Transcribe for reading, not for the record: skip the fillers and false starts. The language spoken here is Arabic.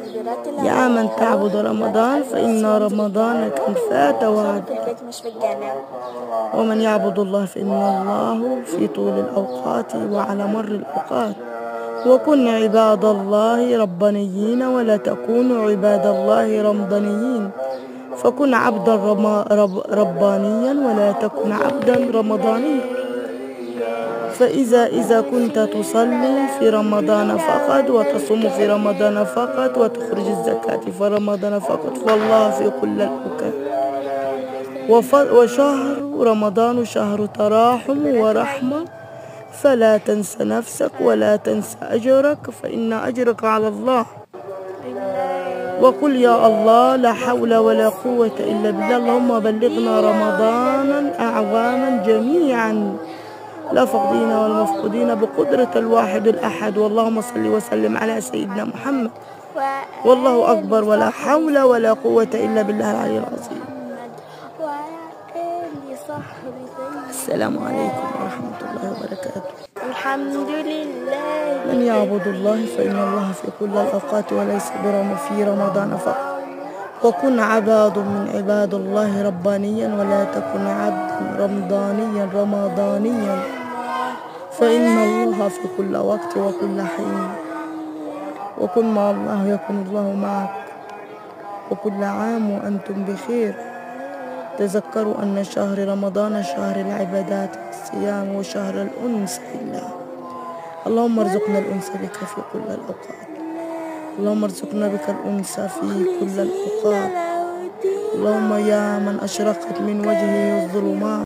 والتكبيرات يا من تعبد رمضان فإن رمضان قد فات وعد. في البيت مش في الجامع. ومن يعبد الله فإن الله في طول الأوقات وعلى مر الأوقات. وكن عباد الله ربانيين ولا تكونوا عباد الله رمضانيين. فكن عبدا ربانيا ولا تكن عبدا رمضانيا. فإذا كنت تصلي في رمضان فقط وتصوم في رمضان فقط وتخرج الزكاة في رمضان فقط فالله في كل الأوقات. وشهر رمضان شهر تراحم ورحمة فلا تنس نفسك ولا تنس أجرك فإن أجرك على الله. وقل يا الله لا حول ولا قوة إلا بالله. اللهم بلغنا رمضانا أعواما جميعا لا فقدين والمفقودين بقدرة الواحد الأحد. واللهم صل وسلم على سيدنا محمد. والله أكبر ولا حول ولا قوة إلا بالله العلي العظيم. السلام عليكم ورحمة الله وبركاته. الحمد لله. من يعبد الله فإن الله في كل الأوقات وليس في رمضان فقط. وكن عباد من عباد الله ربانيا ولا تكن عبدا رمضانيا فإن الله في كل وقت وكل حين. وكن مع الله يكن الله معك. وكل عام وأنتم بخير. تذكروا أن شهر رمضان شهر العبادات والصيام وشهر الأنس بالله. اللهم ارزقنا الأنس بك في كل الأوقات. اللهم ارزقنا بك الأنس في كل الأوقات. اللهم يا من أشرقت من وجهه الظلمات